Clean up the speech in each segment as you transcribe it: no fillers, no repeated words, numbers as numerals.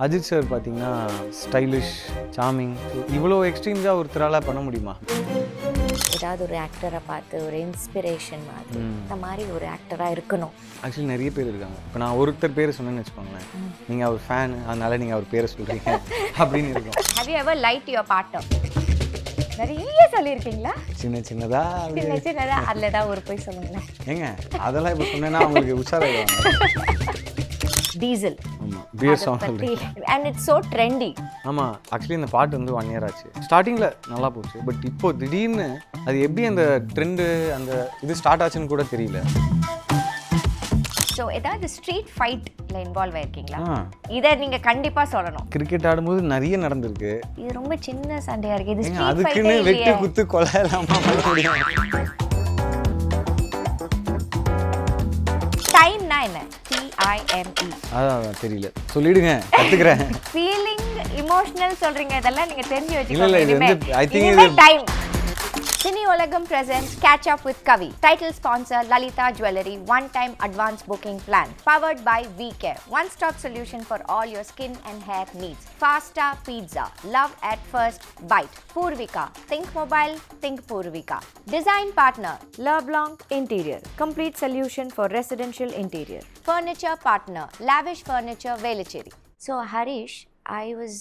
Ajith sir பார்த்தீங்கன்னா stylish, charming. இவ்வளோ எக்ஸ்ட்ரீம்ஸாக ஒருத்தரால் பண்ண முடியுமா? ஏதாவது ஒரு ஆக்டரை பார்த்து ஒரு இன்ஸ்பிரேஷன் மாதிரி இந்த மாதிரி ஒரு ஆக்டராக இருக்கணும். ஆக்சுவலி நிறைய பேர் இருக்காங்க. இப்போ நான் ஒருத்தர் பேர் சொன்னேன்னு வச்சுக்கோங்களேன், நீங்கள் அவர் ஃபேன், அதனால நீங்கள் அவர் பேரை சொல்கிறீங்க அப்படின்னு இருக்கும். Have you ever liked your partner? நிறைய சொல்லியிருக்கீங்களா? சின்ன சின்னதா அதில் ஏதாவது ஒரு போய் சொல்லுங்களேன். ஏங்க அதெல்லாம் இப்போ சொன்னேன்னா அவங்களுக்கு உஷாராயிடுவாங்க. டீசல். ஆமாம், beer song. And it's so trendy. ஆமாம், ஆக்சுவலி இந்த பாட்டு வந்து 1 year ஆச்சு. ஸ்டார்டிங்கில் நல்லா போச்சு, பட் இப்போ திடீர்னு அது எப்படி அந்த ட்ரெண்டு அந்த இது ஸ்டார்ட் ஆச்சுன்னு கூட தெரியல. ஸோ ஏதாவது ஸ்ட்ரீட் ஃபைட்டில் இன்வால்வ் ஆயிருக்கீங்களா? இதை நீங்கள் கண்டிப்பாக சொல்லணும். கிரிக்கெட் ஆடும்போது நிறைய நடந்திருக்கு. இது ரொம்ப சின்ன சண்டையாக இருக்குது. இது ஸ்ட்ரீட் அதுக்குன்னு ஃபைட்டே வெட்டு இல்லையே. குத்து கொலை எல்லாமா பண்ண முடியும்? டைம்னா என்ன? TIME. அதான் தெரியல, சொல்லிடுங்க, கத்துக்கிறேன். ஃபீலிங், இமோஷனல் சொல்றீங்க, இதெல்லாம் நீங்க தெரிஞ்சு இல்ல வச்சுக்கோங்க. இது இனிமே வந்து I think time. Cine Olagam presents Catch Up with Kavi. Title sponsor Lalita Jewelry. One-time advance booking plan. Powered by VCare. One-stop solution for all your skin and hair needs. Fasta Pizza. Love at first bite. Purvika. Think mobile. Think Purvika. Design partner Le Blanc Interior. Complete solution for residential interior. Furniture partner Lavish Furniture Velicheri. So Harish, I was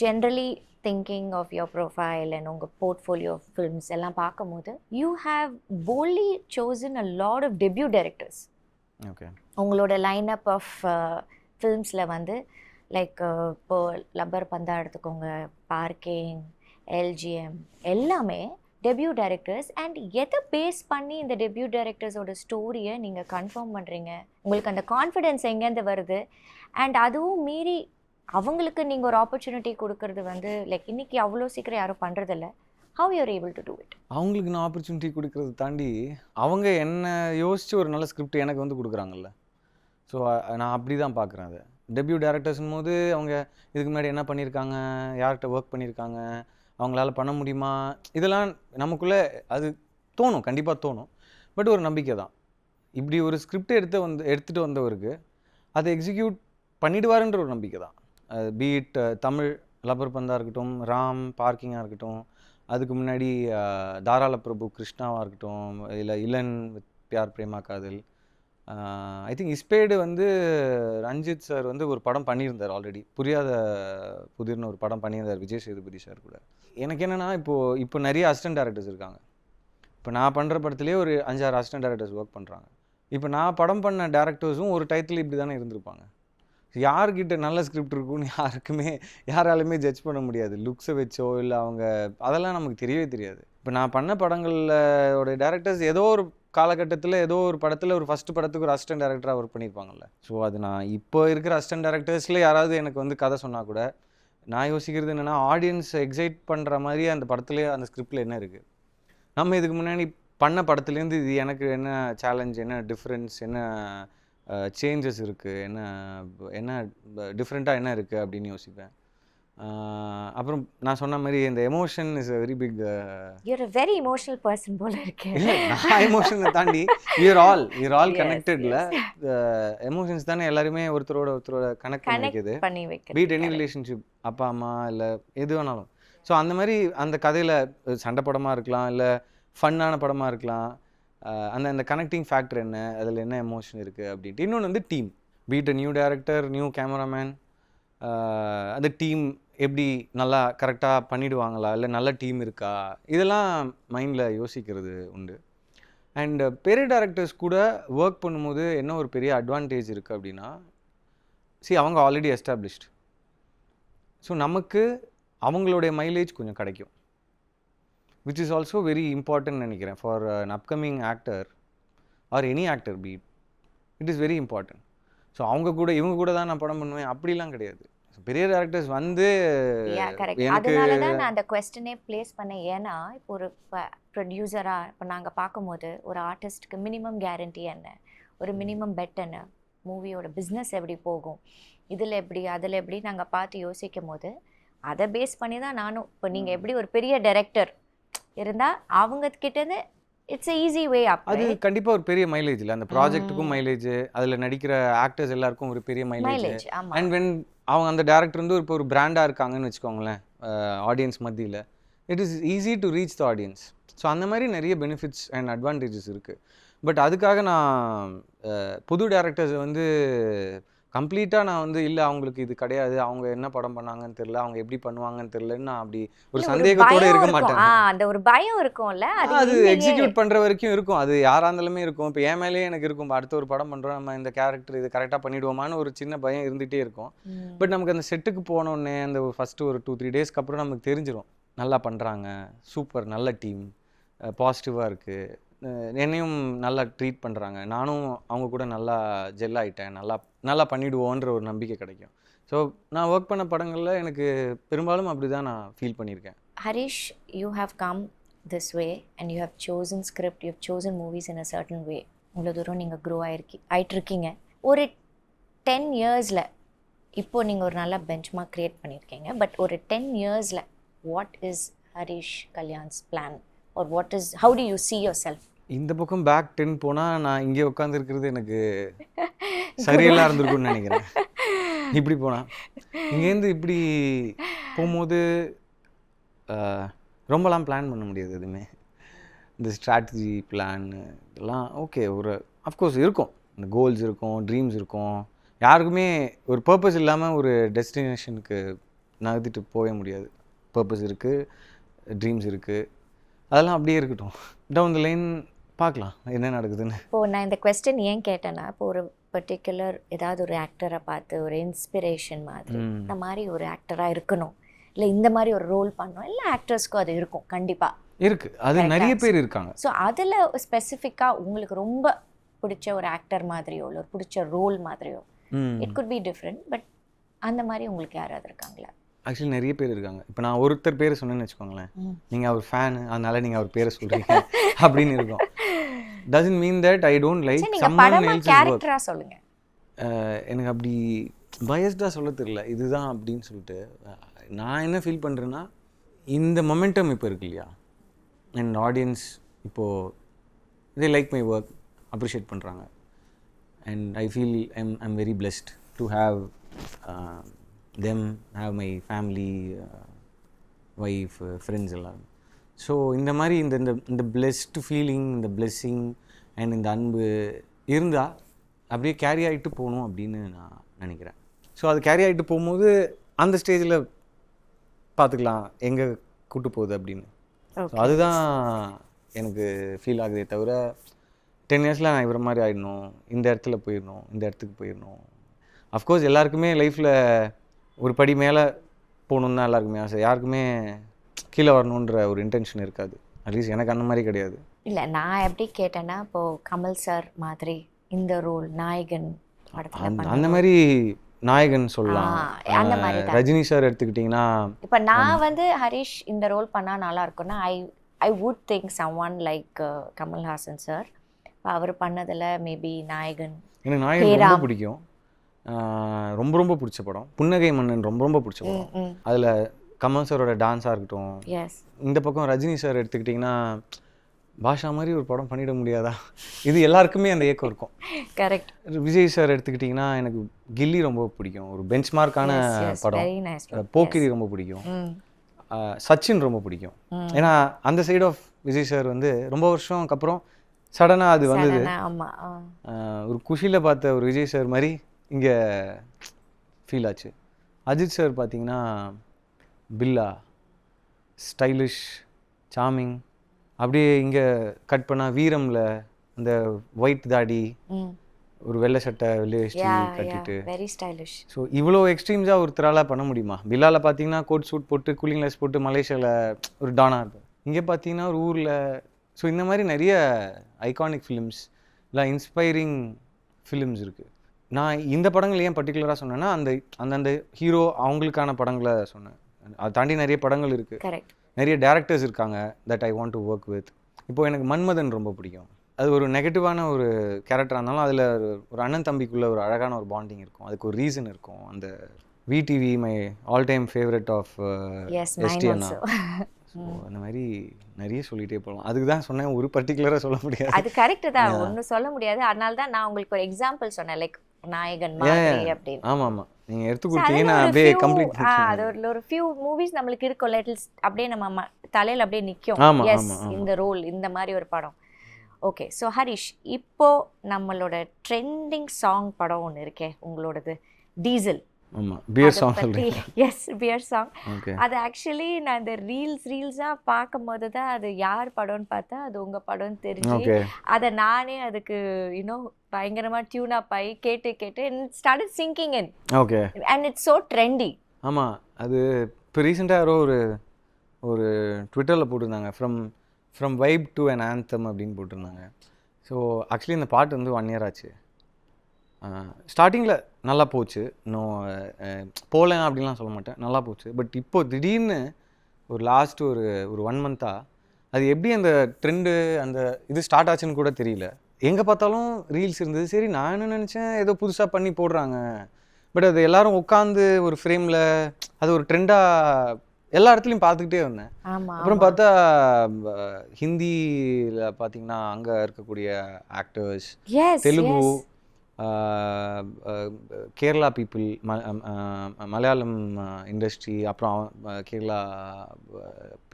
generally thinking of your profile and உங்கள் portfolio of films எல்லாம் பார்க்கும்போது you have boldly chosen a lot of debut directors. Okay. உங்களோட lineup of ஃபில்ம்ஸில் வந்து like இப்போ rubber பந்தா எடுத்துக்கோங்க, parking, LGM எல்லாமே debut directors. And எதை பேஸ் பண்ணி இந்த டெபியூ டைரக்டர்ஸோட ஸ்டோரியை நீங்கள் கன்ஃபார்ம் பண்ணுறீங்க? உங்களுக்கு அந்த கான்ஃபிடென்ஸ் எங்கேருந்து வருது? அண்ட் அதுவும் மீறி அவங்களுக்கு நீங்கள் ஒரு ஆப்பர்ச்சுனிட்டி கொடுக்கறது வந்து லைக் இன்னைக்கு அவ்வளோ சீக்கிரம் யாரும் பண்ணுறதில்ல. How you are able to do it? அவங்களுக்கு நான் ஆப்பர்ச்சுனிட்டி கொடுக்கறத தாண்டி அவங்க என்ன யோசித்து ஒரு நல்ல ஸ்கிரிப்ட் எனக்கு வந்து கொடுக்குறாங்கல்ல. ஸோ நான் அப்படி தான் பார்க்குறேன். அதை டெபியூ டேரக்டர்ஸ்னும் போது அவங்க இதுக்கு முன்னாடி என்ன பண்ணியிருக்காங்க, யார்கிட்ட ஒர்க் பண்ணியிருக்காங்க, அவங்களால பண்ண முடியுமா, இதெல்லாம் நமக்குள்ளே அது தோணும், கண்டிப்பாக தோணும். பட் ஒரு நம்பிக்கை தான். இப்படி ஒரு ஸ்கிரிப்ட் எடுத்துகிட்டு வந்தவருக்கு அதை எக்ஸிக்யூட் பண்ணிடுவாருன்ற ஒரு நம்பிக்கை தான். பீட் தமிழ் லப்பர் பந்தா இருக்கட்டும், ராம் பார்க்கிங்காக இருக்கட்டும், அதுக்கு முன்னாடி தாராள பிரபு கிருஷ்ணாவாக இருக்கட்டும், இல்லை இளன் வித் பியார் பிரேமா காதல். ஐ திங்க் இஸ்பேடு வந்து ரஞ்சித் சார் வந்து ஒரு படம் பண்ணியிருந்தார் ஆல்ரெடி, புரியாத புதிர்னு ஒரு படம் பண்ணியிருந்தார் விஜய் சேதுபதி சார் கூட. எனக்கு என்னென்னா இப்போ நிறைய அசிஸ்டன்ட் டேரக்டர்ஸ் இருக்காங்க. இப்போ நான் பண்ணுற படத்துலேயே ஒரு 5-6 அசிஸ்டன்ட் டேரக்டர்ஸ் ஒர்க் பண்ணுறாங்க. இப்போ நான் படம் பண்ண டேரக்டர்ஸும் ஒரு டைட்டில் இப்படி தானே இருந்திருப்பாங்க. யார்கிட்ட நல்ல ஸ்கிரிப்ட் இருக்குன்னு யாராலுமே ஜட்ஜ் பண்ண முடியாது. லுக்ஸை வச்சோ இல்லை அவங்க அதெல்லாம் நமக்கு தெரியவே தெரியாது. இப்போ நான் பண்ண படங்களோட டேரக்டர்ஸ் ஏதோ ஒரு காலகட்டத்தில் ஏதோ ஒரு படத்தில் ஒரு ஃபஸ்ட்டு படத்துக்கு ஒரு அசிஸ்டன்ட் டேரக்டராக ஒர்க் பண்ணியிருப்பாங்கல்ல. ஸோ அது நான் இப்போ இருக்கிற அசிஸ்டன்ட் டேரக்டர்ஸில் யாராவது எனக்கு வந்து கதை சொன்னால் கூட நான் யோசிக்கிறது என்னென்னா, ஆடியன்ஸ் எக்ஸைட் பண்ணுற மாதிரி அந்த படத்துலேயே அந்த ஸ்கிரிப்டில் என்ன இருக்குது, நம்ம இதுக்கு முன்னாடி பண்ண படத்துலேருந்து இது எனக்கு என்ன சேலஞ்ச், என்ன டிஃப்ரென்ஸ், என்ன சேஞ்சஸ் இருக்குது, என்ன டிஃப்ரெண்ட்டாக என்ன இருக்குது அப்படின்னு யோசிப்பேன். அப்புறம் நான் சொன்ன மாதிரி இந்த emotion is a very big. You are a very emotional person போல இருக்கு. இல்லை, நான் எமோஷனை தாண்டி we are all connectedல. எமோஷன்ஸ் தானே எல்லாருமே ஒருத்தரோட கனெக்ட் பண்ணி வைக்குது. பீட் எனி ரிலேஷன்ஷிப், அப்பா அம்மா இல்லை எது வேணாலும். ஸோ அந்த மாதிரி அந்த கதையில் சண்டை படமாக இருக்கலாம், இல்லை ஃபன்னான படமாக இருக்கலாம். அந்த கனெக்டிங் ஃபேக்டர் என்ன, அதில் என்ன எமோஷன் இருக்குது அப்படின்ட்டு. இன்னொன்று வந்து டீம், பீட் நியூ டேரக்டர், நியூ கேமராமேன், அந்த டீம் எப்படி நல்லா கரெக்டாக பண்ணிவிடுவாங்களா, இல்லை நல்ல டீம் இருக்கா, இதெல்லாம் மைண்டில் யோசிக்கிறது உண்டு. அண்ட் பெரிய டேரக்டர்ஸ் கூட ஒர்க் பண்ணும்போது என்ன ஒரு பெரிய அட்வான்டேஜ் இருக்குது அப்படின்னா, அவங்க ஆல்ரெடி எஸ்டாப்ளிஷ்டு. ஸோ நமக்கு அவங்களுடைய மைலேஜ் கொஞ்சம் கிடைக்கும், which is also very important நினைக்கிறேன் for an upcoming actor or any actor be it is very important. So இவங்க கூட தான் நான் படம் பண்ணுவேன் அப்படிலாம் கிடையாது. பெரிய டேரக்டர்ஸ் வந்து அதனால தான் நான் அந்த கொஸ்டினே பிளேஸ் பண்ணேன். ஏன்னா இப்போ ஒரு ப்ரொடியூசராக இப்போ நாங்கள் பார்க்கும்போது ஒரு ஆர்டிஸ்ட்டுக்கு மினிமம் கேரண்டி என்ன, ஒரு மினிமம் பெட் என்ன, மூவியோட பிஸ்னஸ் எப்படி போகும், இதில் எப்படி அதில் எப்படி நாங்கள் பார்த்து யோசிக்கும் போது அதை பேஸ் பண்ணி தான் நானும் இப்போ நீங்கள் எப்படி ஒரு பெரிய டைரக்டர் இருந்தால் அவங்க கிட்டேருந்து இட்ஸ் ஈஸி வே அப். அது கண்டிப்பாக ஒரு பெரிய மைலேஜ் இல்லை, அந்த ப்ராஜெக்ட்டுக்கும் மைலேஜ், அதில் நடிக்கிற ஆக்டர்ஸ் எல்லாருக்கும் ஒரு பெரிய மைலேஜ். அண்ட் வென் அவங்க அந்த டேரக்டர் வந்து இப்போ ஒரு பிராண்டாக இருக்காங்கன்னு வச்சுக்கோங்களேன் ஆடியன்ஸ் மத்தியில். It is easy to reach the audience. So அந்த மாதிரி நிறைய பெனிஃபிட்ஸ் அண்ட் அட்வான்டேஜஸ் இருக்குது. பட் அதுக்காக நான் புது டேரக்டர்ஸை வந்து கம்ப்ளீட்டாக நான் வந்து இல்லை அவங்களுக்கு இது கிடையாது, அவங்க என்ன படம் பண்ணாங்கன்னு தெரியல, அவங்க எப்படி பண்ணுவாங்கன்னு தெரியலன்னு நான் அப்படி ஒரு சந்தேகத்தோடு இருக்க மாட்டேன். அந்த ஒரு பயம் இருக்கும்ல, அது எக்ஸிக்யூட் பண்ணுற வரைக்கும் இருக்கும். அது யாராக இருந்தாலுமே இருக்கும். இப்போ என் மேலேயே எனக்கு இருக்கும், அடுத்த ஒரு படம் பண்ணுறோம், நம்ம இந்த கேரக்டர் இது கரெக்டாக பண்ணிவிடுவோமான்னு ஒரு சின்ன பயம் இருந்துகிட்டே இருக்கும். பட் நமக்கு அந்த செட்டுக்கு போனோடனே அந்த ஃபஸ்ட்டு ஒரு 2-3 டேஸ்க்கு அப்புறம் நமக்கு தெரிஞ்சிடும், நல்லா பண்ணுறாங்க, சூப்பர், நல்ல டீம், பாசிட்டிவாக இருக்குது, என்னையும் நல்லா ட்ரீட் பண்ணுறாங்க, நானும் அவங்க கூட நல்லா ஜெல் ஆகிட்டேன், நல்லா பண்ணிவிடுவோன்ற ஒரு நம்பிக்கை கிடைக்கும். ஸோ நான் ஒர்க் பண்ண படங்களில் எனக்கு பெரும்பாலும் அப்படி தான் நான் ஃபீல் பண்ணியிருக்கேன். Harish, you have come this way and you have chosen script, you have chosen movies in a certain way. இவ்வளோ தூரம் நீங்கள் க்ரோ ஆகிட்டுருக்கீங்க. ஒரு 10 இயர்ஸில் இப்போது நீங்கள் ஒரு நல்ல பெஞ்ச் மார்க் க்ரியேட் பண்ணியிருக்கீங்க. பட் ஒரு 10 இயர்ஸில் what is Harish Kalyan's plan or what is, how do you see yourself? இந்த பக்கம் பேக் 10 போனால் நான் இங்கே உட்காந்துருக்கிறது எனக்கு சரியெல்லாம் இருந்திருக்கும்னு நினைக்கிறேன். இப்படி போனால் இங்கேருந்து இப்படி போகும்போது ரொம்பலாம் பிளான் பண்ண முடியாது. எதுவுமே இந்த ஸ்ட்ராட்டஜி பிளான் இதெல்லாம் ஓகே, ஒரு அஃப்கோர்ஸ் இருக்கும், இந்த கோல்ஸ் இருக்கும், ட்ரீம்ஸ் இருக்கும். யாருக்குமே ஒரு பர்பஸ் இல்லாமல் ஒரு டெஸ்டினேஷனுக்கு நகர்த்திட்டு போக முடியாது. பர்பஸ் இருக்குது, ட்ரீம்ஸ் இருக்குது, அதெல்லாம் அப்படியே இருக்கட்டும். டவுன் த லைன் பார்க்கலாம் என்ன நடக்குதுன்னு. இப்போது நான் இந்த கொஸ்டின் ஏன் கேட்டேன்னா, இப்போ ஒரு பர்டிகுலர் ஏதாவது ஒரு ஆக்டரை பார்த்து ஒரு இன்ஸ்பிரேஷன் மாதிரி இந்த மாதிரி ஒரு ஆக்டராக இருக்கணும், இல்லை இந்த மாதிரி ஒரு ரோல் பண்ணணும், இல்லை ஆக்டர்ஸ்க்கும் அது இருக்கும் கண்டிப்பாக இருக்குது. அது நிறைய பேர் இருக்காங்க. ஸோ அதில் ஸ்பெசிஃபிக்காக உங்களுக்கு ரொம்ப பிடிச்ச ஒரு ஆக்டர் மாதிரியோ இல்லை ஒரு பிடிச்ச ரோல் மாதிரியோ, it could be different, but அந்த மாதிரி உங்களுக்கு யாராவது இருக்காங்களா? ஆக்சுவலி நிறைய பேர் இருக்காங்க. இப்போ நான் ஒருத்தர் பேரை சொன்னேன்னு வச்சுக்கோங்களேன், நீங்கள் அவர் ஃபேனு அதனால நீங்கள் அவர் பேரை சொல்கிறீங்க அப்படின்னு இருக்கும். Doesn't mean that I don't like someone else கேரக்டரா சொல்லுங்க. எனக்கு அப்படி பயஸ்டாக சொல்ல தெரியல இதுதான் அப்படின்னு சொல்லிட்டு. நான் என்ன ஃபீல் பண்ணுறேன்னா, இந்த மொமெண்டம் இப்போ இருக்கு இல்லையா, அண்ட் ஆடியன்ஸ் இப்போது they like my work, appreciate பண்ணுறாங்க, and I feel I'm very blessed to have them, have my family, wife, friends எல்லாம். ஸோ இந்த மாதிரி இந்த பிளெஸ்ட் ஃபீலிங், இந்த பிளெஸ்ஸிங் அண்ட் இந்த அன்பு இருந்தால் அப்படியே கேரி ஆகிட்டு போகணும் அப்படின்னு நான் நினைக்கிறேன். ஸோ அது கேரி ஆகிட்டு போகும்போது அந்த ஸ்டேஜில் பார்த்துக்கலாம் எங்கே கூட்டு போகுது அப்படின்னு. ஸோ அதுதான் எனக்கு ஃபீல் ஆகுதே தவிர 10 இயர்ஸில் நான் இவர மாதிரி ஆகிடணும், இந்த இடத்துல போயிடணும், இந்த இடத்துக்கு போயிடணும். அஃப்கோர்ஸ் எல்லாருக்குமே லைஃப்பில் ஒரு படி மேலே போகணுன்னு தான் எல்லாருக்குமே ஆசை. யாருக்குமே கீழே வரணுன்ற ஒரு இன்டென்ஷன் இருக்காது. அட்லீஸ்ட் எனக்கு அந்த மாதிரி கிடையாது. இல்லை, நான் எப்படி கேட்டேன்னா, இப்போது கமல் சார் மாதிரி இந்த ரோல் நாயகன் அந்த மாதிரி நாயகன் சொல்லலாம். அந்த மாதிரி ரஜினி சார் எடுத்துக்கிட்டிங்கன்னா, இப்போ நான் வந்து ஹரிஷ் இந்த ரோல் பண்ணால் நல்லா இருக்கும்னா I would think someone like Kamal Haasan sir. இப்போ அவர் பண்ணதில் மேபி நாயகன், எனக்கு நாயகன் ரொம்ப பிடிக்கும். ரொம்ப ரொம்ப பிடிச்ச படம் புன்னகை மன்னன், ரொம்ப ரொம்ப பிடிச்ச படம். அதில் கமல் சாரோட டான்ஸாக இருக்கட்டும். இந்த பக்கம் ரஜினி சார் எடுத்துக்கிட்டிங்கன்னா, பாஷா மாதிரி ஒரு படம் பண்ணிட முடியாதா, இது எல்லாருக்குமே அந்த ஏக்கம் இருக்கும். கரெக்ட். விஜய் சார் எடுத்துக்கிட்டிங்கன்னா, எனக்கு கில்லி ரொம்ப பிடிக்கும், ஒரு பெஞ்ச் மார்க்கான படம். போக்கிரி ரொம்ப பிடிக்கும். சச்சின் ரொம்ப பிடிக்கும். ஏன்னா அந்த சைடு ஆஃப் விஜய் சார் வந்து ரொம்ப வருஷம்க்கு அப்புறம் சடனாக அது வந்தது. ஒரு குஷியில் பார்த்த ஒரு விஜய் சார் மாதிரி இங்கே ஃபீல் ஆச்சு. அஜித் சார் பார்த்தீங்கன்னா, பில்லா, ஸ்டைலிஷ், சாமிங், அப்படியே இங்கே கட் பண்ணால் வீரமில் அந்த ஒயிட் தாடி, ஒரு வெள்ளை சட்டை வெள்ளை வேஷ்டி கட்டிட்டு வெரி ஸ்டைலிஷ். ஸோ இவ்வளோ எக்ஸ்ட்ரீம்ஸாக ஒருத்தரால் பண்ண முடியுமா? பில்லாவில் பார்த்தீங்கன்னா கோட் சூட் போட்டு கூலிங் கிளாஸ் போட்டு மலேசியாவில் ஒரு டானா இருப்பேன். இங்கே பார்த்தீங்கன்னா ஒரு ஊரில். ஸோ இந்த மாதிரி நிறைய ஐகானிக் ஃபிலிம்ஸ் இல்லை இன்ஸ்பைரிங் ஃபிலிம்ஸ் இருக்குது. நான் இந்த படங்கள் ஏன் பர்டிகுலராக சொன்னேன்னா, அந்த ஹீரோ அவங்களுக்கான படங்களை சொன்னேன். அதை தாண்டி நிறைய படங்கள் இருக்குது, நிறைய டேரக்டர்ஸ் இருக்காங்க that I want to work with. இப்போது எனக்கு மன்மதன் ரொம்ப பிடிக்கும். அது ஒரு நெகட்டிவான ஒரு கேரக்டராக இருந்தாலும் அதில் ஒரு அண்ணன் தம்பிக்குள்ளே ஒரு அழகான ஒரு பாண்டிங் இருக்கும், அதுக்கு ஒரு ரீசன் இருக்கும். அந்த VTV my all time favourite of ST அண்ணா. ஸோ அந்த மாதிரி நிறைய சொல்லிகிட்டே போகலாம். அதுக்கு தான் சொன்னேன், ஒரு பர்டிகுலராக சொல்ல முடியாது. அது கரெக்டு தான், ஒன்றும் சொல்ல முடியாது. அதனால தான் நான் உங்களுக்கு ஒரு எக்ஸாம்பிள் சொன்னேன். லைக் நாயகன் மாதிரி அப்படின்னு. ஆமாம் ஆமாம், நீங்கள் எடுத்து So, கொடுத்தீங்கன்னா அதுல ஒரு அப்படியே few, கம்ப்ளீட் அது ஒரு few movies நம்மளுக்கு இருக்கும் லிட்டில்ஸ் அப்படியே நம்ம தலையில அப்படியே நிக்கும். ஆமா, எஸ், ஆமா, ஆமா. இந்த ரோல் இந்த மாதிரி ஒரு படம். ஓகே, ஸோ ஹரிஷ், இப்போ நம்மளோட ட்ரெண்டிங் சாங் படம் ஒன்று இருக்கே உங்களோடது, டீசல். ஆமாம், பியர் சாங் சொல்கிறீங்க. Yes, beer song. ஓகே. அது ஆக்சுவலி நான் இந்த ரீல்ஸாக பார்க்கும்போது தான் அது யார் படம்னு பார்த்தா அது உங்கள் படம்னு தெரிஞ்சு ஓகே. அதை நானே அதுக்கு பயங்கரமாக டியூன் அப் ஆகி கேட்டு கேட்டு started singing in okay. And it's so trendy. ஆமாம், அது இப்போ ரீசெண்டாக யாரோ ஒரு ட்விட்டரில் போட்டிருந்தாங்க, from vibe to an anthem அப்படின்னு போட்டிருந்தாங்க. ஸோ ஆக்சுவலி இந்த பாட்டு வந்து 1 year ஆச்சு. ஸ்டார்டிங்கில் நல்லா போச்சு, இன்னும் போகல அப்படின்லாம் சொல்ல மாட்டேன், நல்லா போச்சு. பட் இப்போது திடீர்னு ஒரு லாஸ்ட் ஒரு 1 month-ஆ அது எப்படி அந்த ட்ரெண்டு அந்த இது ஸ்டார்ட் ஆச்சுன்னு கூட தெரியல. எங்கே பார்த்தாலும் ரீல்ஸ் இருந்தது. சரி, நான் என்ன நினச்சேன், ஏதோ புதுசாக பண்ணி போடுறாங்க. பட் அது எல்லாரும் உட்காந்து ஒரு ஃப்ரேமில் அது ஒரு ட்ரெண்டாக எல்லா இடத்துலையும் பார்த்துக்கிட்டே வந்தேன். அப்புறம் பார்த்தா ஹிந்தியில் பார்த்தீங்கன்னா அங்கே இருக்கக்கூடிய actors, Telugu, Kerala people, Malayalam industry, அப்புறம் கேரளா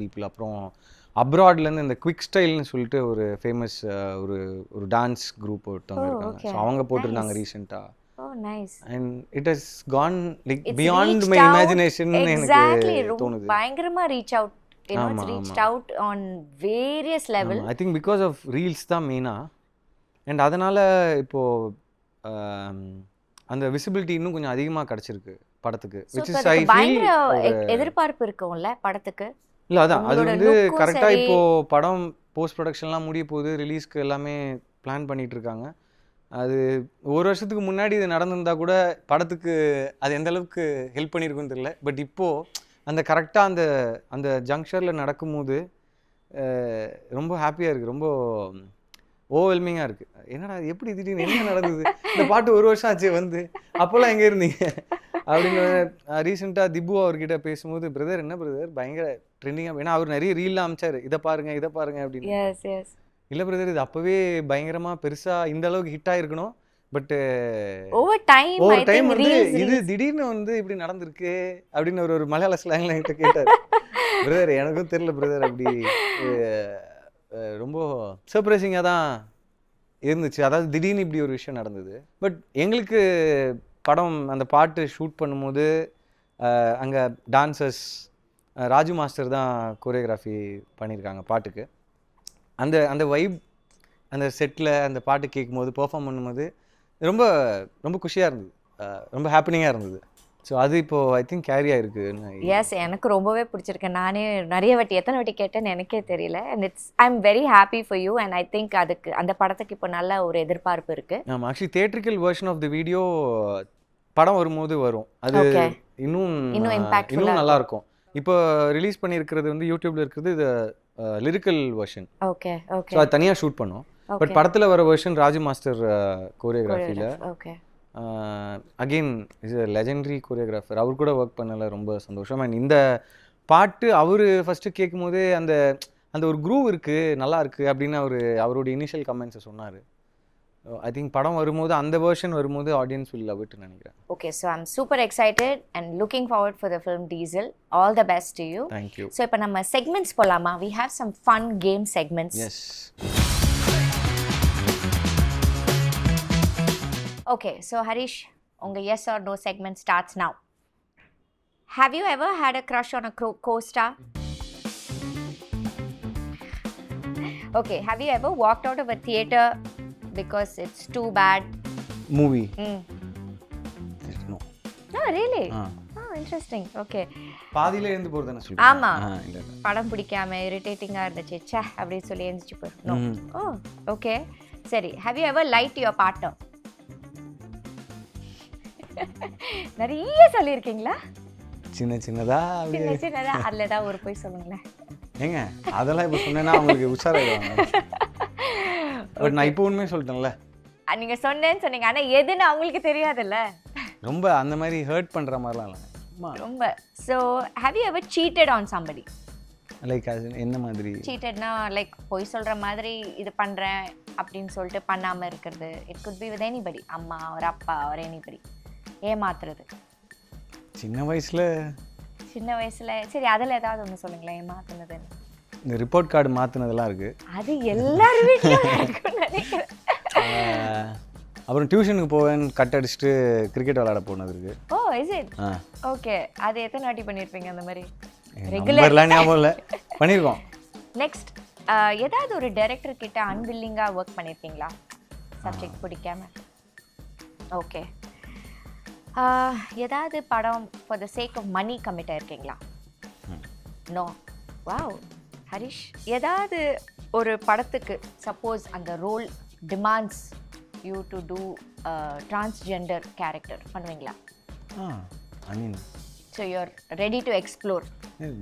பீப்புள், அப்புறம் அப்ராட்லேருந்து இந்த குவிக் ஸ்டைல்னு சொல்லிட்டு ஒரு ஃபேமஸ் ஒரு டான்ஸ் குரூப் ஒருத்தவங்க இருக்காங்க. ஸோ அவங்க போட்டிருந்தாங்க ரீசெண்டாக. Oh, nice. And it has gone like beyond my imagination. Exactly. பயங்கரமா reach out. It's reached out on various level. I think because of reels தான் மெயினா. And அதனால இப்போ அந்த விசிபிலிட்டி இன்னும் கொஞ்சம் அதிகமாக கிடைச்சிருக்கு படத்துக்கு. which is I feel எதிர்பார்ப்பு இருக்கும்ல படத்துக்கு. இல்லை, அதான் அது வந்து கரெக்டாக இப்போ படம் போஸ்ட் ப்ரொடக்ஷன்லாம் முடிய போகுது, ரிலீஸ்க்கு எல்லாமே பிளான் பண்ணிட்டு இருக்காங்க. அது ஒரு வருஷத்துக்கு முன்னாடி இது நடந்திருந்தா கூட படத்துக்கு அது எந்த அளவுக்கு ஹெல்ப் பண்ணியிருக்குன்னு தெரியல. பட் இப்போது அந்த கரெக்டாக அந்த ஜங்ஷனில் நடக்கும்போது ரொம்ப ஹாப்பியாக இருக்குது, ரொம்ப ஓவெல்மிங்காக இருக்குது. என்னடா எப்படி திடீர்னு என்ன நடந்தது, இந்த பாட்டு 1 வருஷம் ஆச்சு வந்து, அப்போல்லாம் எங்கே இருந்தீங்க அப்படின்னு. ரீசெண்டாக திப்பு அவர்கிட்ட பேசும்போது, பிரதர் என்ன பிரதர் பயங்கர ட்ரெண்டிங்காக, ஏன்னா அவர் நிறைய ரீல்லாம் அமிச்சார், இதை பாருங்க அப்படின்னு. இல்லை பிரதர், இது அப்போவே பயங்கரமாக பெருசாக இந்த அளவுக்கு ஹிட் ஆகிருக்கணும். பட் ஓவர் டைம் வந்து இது திடீர்னு வந்து இப்படி நடந்திருக்கு அப்படின்னு ஒரு மலையாள ஸ்லாங்ல என்கிட்ட கேட்டார். பிரதர் எனக்கும் தெரியல பிரதர், அப்படி ரொம்ப சர்ப்ரைசிங்காக தான் இருந்துச்சு. அதாவது திடீர்னு இப்படி ஒரு விஷயம் நடந்தது. பட் எங்களுக்கு படம் அந்த பாட்டு ஷூட் பண்ணும்போது அங்கே டான்சர்ஸ் ராஜு மாஸ்டர் தான் கோரியோகிராஃபி பண்ணியிருக்காங்க பாட்டுக்கு. அந்த வைப் அந்த செட்டில் அந்த பாட்டு கேட்கும்போது பெர்ஃபார்ம் பண்ணும்போது ரொம்ப ரொம்ப குஷியாக இருந்தது, ரொம்ப ஹாப்பினிங்காக இருந்தது. ஸோ அது இப்போது ஐ திங்க் கேரி ஆகிருக்கு. எஸ், எனக்கு ரொம்பவே பிடிச்சிருக்கு. நானே எத்தனை வாட்டி கேட்டேன்னு எனக்கே தெரியல. And I am very happy for you. And I think அதுக்கு அந்த படத்துக்கு இப்போ நல்ல ஒரு எதிர்பார்ப்பு இருக்குது. ஆமாம், actually theatrical version of the video படம் வரும்போது வரும், அது இன்னும் நல்லாயிருக்கும். இப்போ ரிலீஸ் பண்ணியிருக்கிறது வந்து யூடியூப்ல இருக்கிறது இது lyrical version. Okay okay. So அது தனியாக ஷூட் பண்ணோம். பட் படத்தில் வர வெர்ஷன் ராஜு மாஸ்டர் கோரியோகிராஃபியில். Okay. Again is a legendary choreographer, அவர் கூட ஒர்க் பண்ணல, ரொம்ப சந்தோஷம். அண்ட் இந்த பாட்டு அவர் ஃபஸ்ட்டு கேட்கும் போதே அந்த ஒரு குரூவ் இருக்குது, நல்லா இருக்குது அப்படின்னு அவருடைய இனிஷியல் கமெண்ட்ஸை சொன்னார். ஐ திங்க் படம் வரும்போது அந்த வெர்ஷன் வரும்போது ஆடியன்ஸ் வில் லவ் இட்னு நினைக்கிறேன். Okay, so I'm super excited and looking forward for the film Diesel. All the best to you. Thank you. So இப்போ நம்ம செக்மெண்ட்ஸ் போகலாமா? We have some fun game segments. Yes. Okay, so Harish, unga yes or no segment starts now. Have you ever had a crush on a co-star? Okay, have you ever walked out of a theater because it's too bad? Movie? No. Oh, really? Oh, interesting. Okay. பாதியில இருந்து போறதுன்னு சொல்லுங்க. ஆமா. படம் பிடிக்காம இரிட்டேட்டிங்கா இருந்துச்சு, ச்சே அப்படி சொல்லி எந்திச்சு போய். No. Oh, okay. சரி, have you ever lied to your partner? நிறைய சொல்லியிருக்கீங்களா? சின்னதா அதில் ஏதாவது ஒரு போய் சொல்லுங்களேன். ஏங்க அதெல்லாம் இப்போ சொன்னேன்னா அவங்களுக்கு உஷாராயிடுவாங்க. பட் நான் இப்போ உண்மையே சொல்லிட்டேன்ல. நீங்கள் சொன்னேன்னு சொன்னீங்க, ஆனால் எதுன்னு அவங்களுக்கு தெரியாதுல்ல. ரொம்ப அந்த மாதிரி ஹர்ட் பண்ணுற மாதிரிலாம் இல்லை ரொம்ப. So have you ever cheated on somebody? Like அது என்ன மாதிரி? சீட்டட்னா லைக் பொய் சொல்கிற மாதிரி இது பண்ணுறேன் அப்படின்னு சொல்லிட்டு பண்ணாமல் இருக்கிறது. It could be with anybody, அம்மா ஒரு அப்பா ஒரு எனிபடி. ஏமாத்துறது சின்ன வயசில் சரி அதில் ஏதாவது ஒன்று சொல்லுங்களேன் ஏமாத்துனதுன்னு. இந்த ரிப்போர்ட் கார்டு மாற்றினதெல்லாம் இருக்குது. அது எல்லார் வீட்லையும் இருக்குன்னு நினைக்கிறேன். அப்புறம் டியூஷனுக்கு போவேன் கட் அடிச்சுட்டு கிரிக்கெட் விளையாட போனது இருக்குது. ஓ இஸ் இட்? ஓகே. அது எத்தனை வாட்டி பண்ணியிருப்பீங்க அந்த மாதிரி? ரெகுலர்லாம் ஞாபகம் இல்லை, பண்ணியிருக்கோம். நெக்ஸ்ட், ஏதாவது ஒரு டைரக்டர் கிட்ட அன்வில்லிங்காக ஒர்க் பண்ணியிருக்கீங்களா? சப்ஜெக்ட் பிடிக்காம. ஓகே. ஏதாவது படம் for the sake of money commit ஆயிருக்கீங்களா? நோ. வாவ். ஹரிஷ், ஏதாவது ஒரு படத்துக்கு சப்போஸ் அந்த role demands you to do transgender character பண்ணுவீங்களா? I mean so you're ready to explore.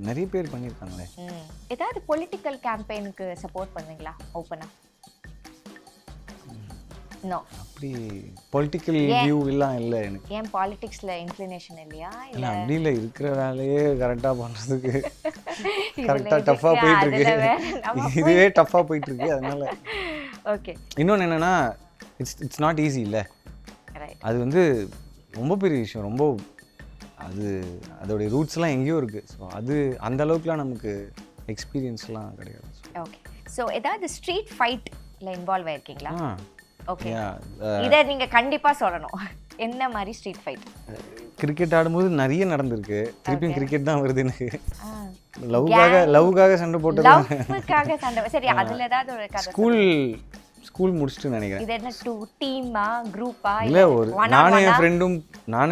நிறைய பேர் பண்ணியிருக்காங்களே. ஏதாவது பொலிட்டிக்கல் கேம்பெயினுக்கு சப்போர்ட் பண்ணுவீங்களா ஓப்பனாக? நோ. அப்படி பொலிட்டிக்கல் வியூ எல்லாம் இல்லை எனக்கு. ஏன் பாலிடிக்ஸில் இன்க்ளினேஷன் இல்லையா? இல்லை அப்படி இல்லை, இருக்கிற வேலையே கரெக்டாக பண்ணுறதுக்கு கரெக்டாக டஃப்பாக போயிட்டுருக்கு. இதுவே டஃப்பாக போயிட்டுருக்கு. அதனால ஓகே. இன்னொன்று என்னென்னா இட்ஸ் நாட் ஈஸி இல்லை. அது வந்து ரொம்ப பெரிய விஷயம், ரொம்ப அது அதோடைய ரூட்ஸ்லாம் எங்கேயோ இருக்குது. ஸோ அது அந்த அளவுக்குலாம் நமக்கு எக்ஸ்பீரியன்ஸ்லாம் கிடையாது. ஓகே. ஸோ ஏதாவது ஸ்ட்ரீட் ஃபைட்டில் இன்வால்வ் ஆயிருக்கீங்களா? ஓகே. இதை நீங்கள் கண்டிப்பாக சொல்லணும். என்ன மாதிரி ஸ்ட்ரீட் ஃபைட்? கிரிக்கெட் ஆடும்போது நிறைய நடந்திருக்கு. திருப்பியும் கிரிக்கெட் தான் வருது எனக்கு. லவ்வுக்காக சண்டை போட்டு சரி, அதில் ஏதாவது ஒரு கதை. ஸ்கூல் முடிச்சுட்டு நினைக்கிறேன். இது என்ன டீமா குரூப்பா? இல்லை, ஒரு நானும்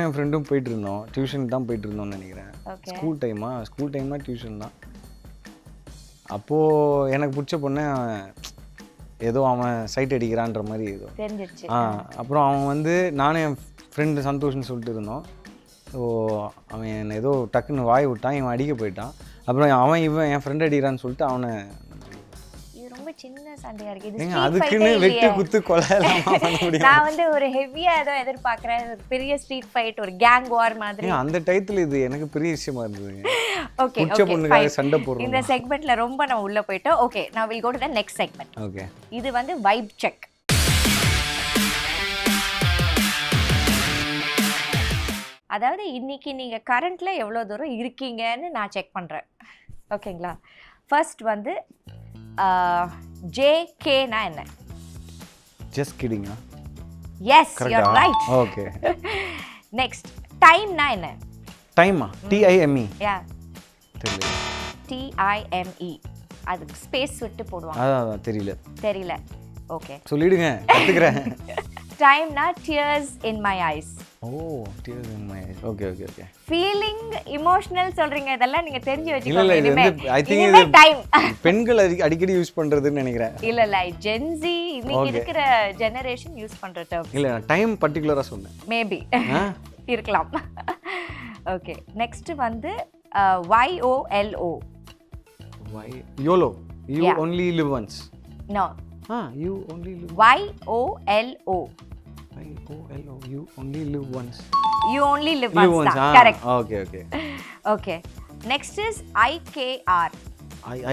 என் ஃப்ரெண்டும் போயிட்டு இருந்தோம். டியூஷன் தான் போயிட்டு இருந்தோம்னு நினைக்கிறேன். ஸ்கூல் டைமா டியூஷன் தான். அப்போது எனக்கு பிடிச்ச பொண்ணு ஏதோ அவன் சைட் அடிக்கிறான்ற மாதிரி ஏதோ தெரிஞ்சிருச்சு. அப்புறம் அவன் வந்து நானும் என் ஃப்ரெண்டு சந்தோஷ்னு சொல்லிட்டு இருந்தோம். ஸோ அவன் என்னை ஏதோ டக்குன்னு வாய் விட்டான், இவன் அடிக்க போயிட்டான். அப்புறம் இவன் என் ஃப்ரெண்ட் அடிக்கிறான்னு சொல்லிட்டு அவனை. இது ரொம்ப சின்ன சண்டையா இருக்கு. இது அதுக்குன்னு வெட்டு குத்து கொலைலாம் பண்ண முடியும். நான் வந்து ஒரு ஹெவியா ஏதோ எதிர்பார்க்குறேன், ஒரு பெரிய ஸ்ட்ரீட் ஃபைட், ஒரு கேங் வார் மாதிரி. அந்த டைத்துல இது எனக்கு பெரிய விஷயமா இருந்ததுங்க. ஓகே, பொண்ணுக்காக சண்டை போடுறோம். இந்த செக்மெண்ட்ல ரொம்ப நான் உள்ள போயிட்டோம். Okay, now we'll go to the next segment. Okay. இது வந்து வைப் செக். அதாவது இன்னைக்கு நீங்க கரண்ட்ல எவ்வளவு தூரம் இருக்கீங்கன்னு நான் செக் பண்றேன். ஓகேங்களா? ஃபர்ஸ்ட் வந்து JKனா என்ன? Just kidding. Yes, you're right. Okay. Next, timeனா என்ன? Time-ஆ? TIME. Yeah. தெரியல. TIME. அது ஸ்பேஸ் விட்டு போடுவாங்க. அதான் தெரியல. ஓகே. சொல்லிடுங்க, கத்துக்கிறேன். Timeனா tears in my eyes. Tears in my eyes. Okay. Feeling, emotional சொல்றீங்க, இதெல்லாம் நீங்க தெரிஞ்சு இல்ல வெச்சுக்கோங்க. இது வந்து I think இது டைம் பெண்கள் அடிக்கடி யூஸ் பண்றதுன்னு நினைக்கிறேன். இல்ல Gen Z இன்னைக்கு இருக்கிற ஜெனரேஷன் யூஸ் பண்ற டேர்ம். இல்ல நான் டைம் பர்టిక్యులரா சொன்னேன். மேபி இருக்கலாம். ஓகே. நெக்ஸ்ட் வந்து YOLO. YOLO. You only live once. No. You only live. YOLO. You only live once. You only live once. Correct. Okay. Next is IKR.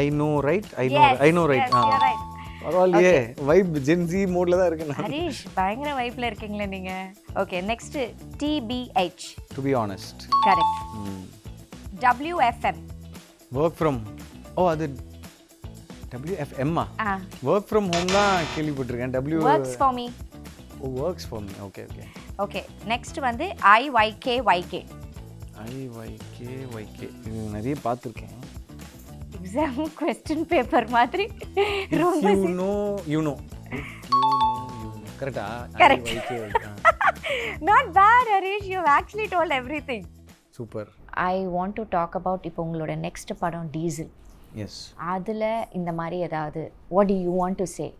I know, right? I know, right? Yes, you're right. பரவாயில்லையே, vibe gen G மோட்ல தான் இருக்கு. ஹரிஷ் பயங்கர வைப்ல இருக்கீங்களே நீங்க. Okay. Next TBH. To be honest. Correct. WFM. Work from. அது WFM. Work from home தான் கேள்விப்பட்டிருக்கேன். Works for me. Works for me. Okay. Next வந்து IYKYK. இது நிறைய பார்த்துருக்கேன். எக்ஸாம் கொஸ்டின் பேப்பர் மாதிரி. ரொம்ப you know. கரெக்ட்டா? Correct. Not bad, Harish. You have actually told everything. Super. I want to talk about இப்போ உங்களோட நெக்ஸ்ட் படம் டீசல். Yes. அதுல இந்த மாதிரி ஏதாவது what do you want to say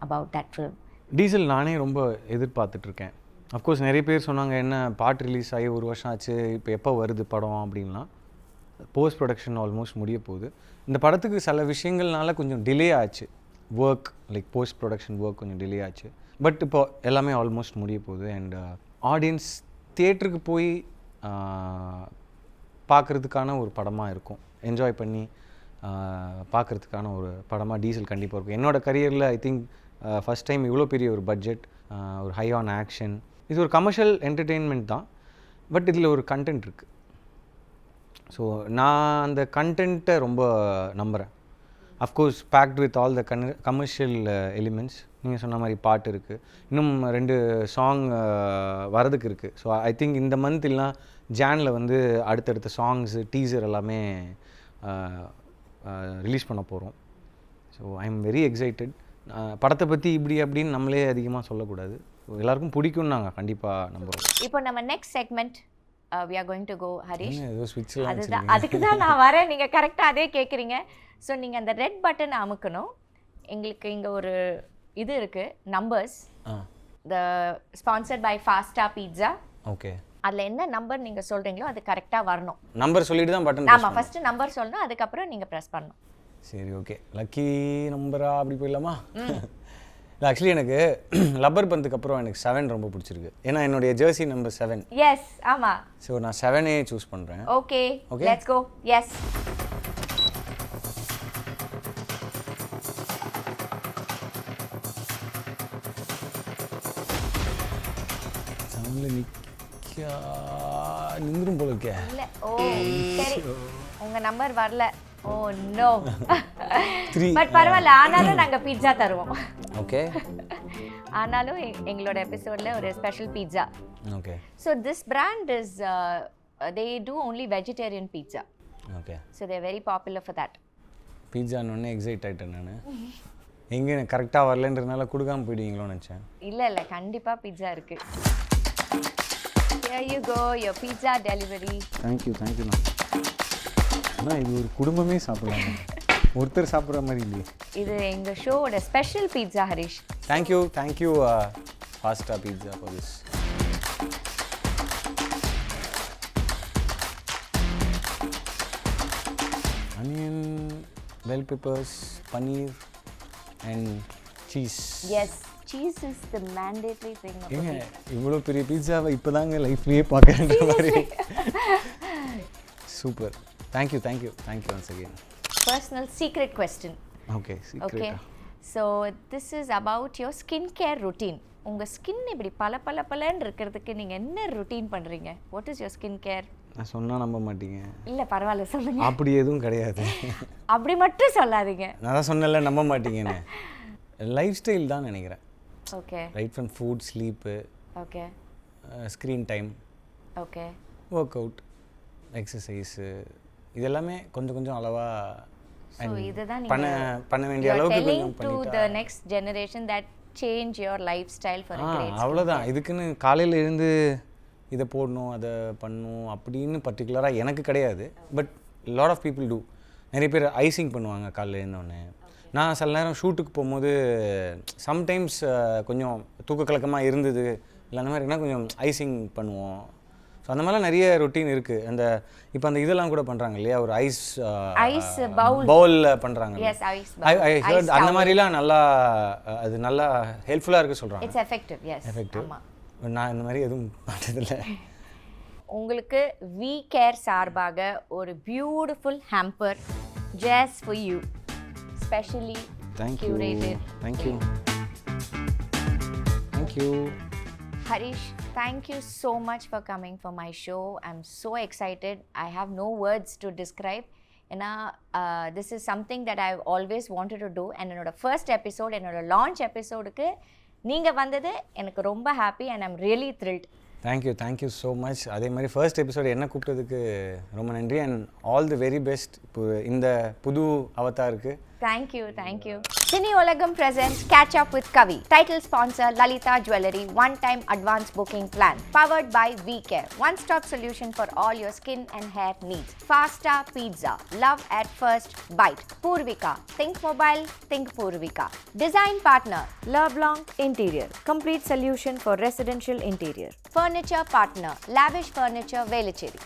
about that film? Diesel நானே ரொம்ப எதிர்பார்த்துட்டு இருக்கேன். அஃப்கோர்ஸ் நிறைய பேர் சொன்னாங்க, என்ன பாட்டு ரிலீஸ் ஆகி 1 வருஷம் ஆச்சு, இப்போ எப்போ வருது படம் அப்படின்லாம். போஸ்ட் ப்ரொடக்ஷன் ஆல்மோஸ்ட் முடிய போகுது. இந்த படத்துக்கு சில விஷயங்கள்னால கொஞ்சம் டிலே ஆச்சு. Work like post production work கொஞ்சம் டிலே ஆச்சு. பட் இப்போ எல்லாமே ஆல்மோஸ்ட் முடிய போகுது. அண்ட் ஆடியன்ஸ் தியேட்டருக்கு போய் பார்க்குறதுக்கான ஒரு படமாக இருக்கும். என்ஜாய் பண்ணி பார்க்குறதுக்கான ஒரு படமாக டீசல் கண்டிப்பாக இருக்கும். என்னோடய கரியரில் ஐ திங்க் ஃபஸ்ட் டைம் இவ்வளோ பெரிய ஒரு பட்ஜெட், ஒரு ஹை ஆன் ஆக்ஷன். இது ஒரு கமர்ஷியல் என்டர்டெயின்மெண்ட் தான், பட் இதில் ஒரு கண்டென்ட் இருக்குது. ஸோ நான் அந்த கண்டென்ட்டை ரொம்ப நம்புகிறேன். Of course packed with all the commercial elements. நீங்கள் சொன்ன மாதிரி பாட்டு இருக்குது, இன்னும் 2 சாங் வரதுக்கு இருக்குது. ஸோ ஐ திங்க் இந்த மந்த் இல்லைனா ஜானில் வந்து அடுத்தடுத்த சாங்ஸு டீசர் எல்லாமே ரிலீஸ் பண்ண போகிறோம். So I am very excited. படத்தை பற்றி இப்படி அப்படின்னு நம்மளே அதிகமாக சொல்லக்கூடாது. எல்லாருக்கும் பிடிக்கும், நாங்கள் கண்டிப்பாக நம்புகிறோம். இப்போ நம்ம next segment we are going to go, Harish. அதுதான் அதுக்கு தான் நான் வரேன், நீங்கள் கரெக்டாக அதே கேட்குறீங்க. ஸோ நீங்கள் அந்த ரெட் பட்டன் அமுக்கணும். எங்களுக்கு இங்கே ஒரு இது இருக்குது, நம்பர்ஸ். த ஸ்பான்சர்ட் பை ஃபாஸ்டா பீட்சா. ஓகே. அதில் என்ன நம்பர் நீங்கள் சொல்கிறீங்களோ அது கரெக்டாக வரணும். நம்பர் சொல்லிட்டு தான் பட்டன். ஆமாம், ஃபஸ்ட்டு நம்பர் சொல்லணும், அதுக்கப்புறம் நீங்கள் ப்ரெஸ் பண்ணணும். சரி, ஓகே. லக்கி நம்பரா அப்படி போயிடலாமா? இல்லை, ஆக்சுவலி எனக்கு லப்பர் பந்துக்கு அப்புறம் எனக்கு 7 ரொம்ப பிடிச்சிருக்கு. ஏன்னா என்னுடைய ஜெர்சி நம்பர் 7. எஸ், ஆமாம். ஸோ நான் 7 சூஸ் பண்ணுறேன். Okay, let's go. எஸ். நின்றும் போல இருக்கே. இல்லை, ஓ சரி, உங்கள் நம்பர் வரல. Oh no. 3. பட் பரவாயில்ல, ஆனாலும் நாங்கள் பீட்சா தருவோம். ஓகே. ஆனாலும் எங்களோட எபிசோடில் ஒரு special pizza. Okay. So this brand is they do only vegetarian pizza. Okay. So they are very popular for that. பீட்சான்னு எக்ஸைட் ஆகிட்டேன் நான். எங்கே கரெக்டாக வரலன்றதுனால கொடுக்காம போயிடுவீங்களோன்னு நினச்சேன். இல்லை, கண்டிப்பாக பீட்சா இருக்குது. Here you go, your pizza delivery. தேங்க்யூண்ணா. ஆனால் இது ஒரு குடும்பமே சாப்பிடலாம், ஒருத்தர் சாப்பிட்ற மாதிரி இல்லையே. இது எங்கள் ஷோவோட special pizza, Harish. Thank you pasta pizza for this. Onion, bell peppers, paneer and cheese. Yes, cheese is the mandatory thing. ஏங்க இவ்வளோ பெரிய பீட்சாவை இப்போ தாங்க லைஃப்லேயே பார்க்குறேன்ற மாதிரி. Super. Thank you once again. Personal secret question. Okay, okay. So this is about your skincare routine. உங்கள் skin இப்படி பலன்னு இருக்கிறதுக்கு நீங்கள் என்ன ரொட்டீன் பண்ணுறீங்க? What is your skin care? நான் சொன்னால் நம்ப மாட்டீங்க. இல்லை பரவாயில்ல, சொல்லுங்க. அப்படி எதுவும் கிடையாது. அப்படி மட்டும் சொல்லாதீங்க. நான் தான் சொன்னல, நம்ப மாட்டீங்கன்னு. லைஃப் ஸ்டைல் தான் நினைக்கிறேன். Okay. Right from food, sleep, okay, screen time, okay, work out, exercise, இதெல்லாமே கொஞ்சம் அளவாக பண்ண வேண்டிய அளவுக்கு கொஞ்சம் to the next generation that change your lifestyle for a great. அவ்வளோதான். இதுக்குன்னு காலையில் இருந்து இதை போடணும், அதை பண்ணணும் அப்படின்னு பர்டிகுலராக எனக்கு கிடையாது. But lot of people do. நிறைய பேர் ஐசிங் பண்ணுவாங்க காலையில் இருந்தோடனே. நான் சில நேரம் ஷூட்டுக்கு போகும்போது சம்டைம்ஸ் கொஞ்சம் தூக்க கலக்கமாக இருந்தது இல்லை அந்த மாதிரினா கொஞ்சம் ஐசிங் பண்ணுவோம். ஸோ அந்த மாதிரிலாம் நிறைய ரொட்டீன் இருக்குது. அந்த இப்போ அந்த இதெல்லாம் கூட பண்ணுறாங்க இல்லையா, ஒரு ஐஸ் பவுலில் பண்ணுறாங்க. அந்த மாதிரிலாம் நல்லா, அது நல்லா ஹெல்ப்ஃபுல்லாக இருக்குது சொல்கிறாங்க. It's effective. Yes, effective. நான் இந்த மாதிரி எதுவும் பார்த்ததில்லை. உங்களுக்கு வி கேர் சார்பாக ஒரு beautiful hamper just for you, specially curated. Thank you. Harish, thank you so much for coming for my show. I'm so excited. I have no words to describe. This is something that I've always wanted to do. And என்னோட first episode, என்னோட launch episodeக்கு நீங்கள் வந்தது எனக்கு ரொம்ப happy and I'm really thrilled. Thank you so much. அதே மாதிரி first episode என்ன கூப்பிட்டதுக்கு ரொம்ப நன்றி and all the very best இந்த புது அவதாருக்கு. Thank you. Cine Olagam presents Catch Up with Kavi. Title sponsor Lalita Jewellery one-time advance booking plan. Powered by VCare. One-stop solution for all your skin and hair needs. Fasta Pizza. Love at first bite. Purvika. Think mobile, think Purvika. Design partner Le Blanc Interior. Complete solution for residential interior. Furniture partner Lavish Furniture Velicheri.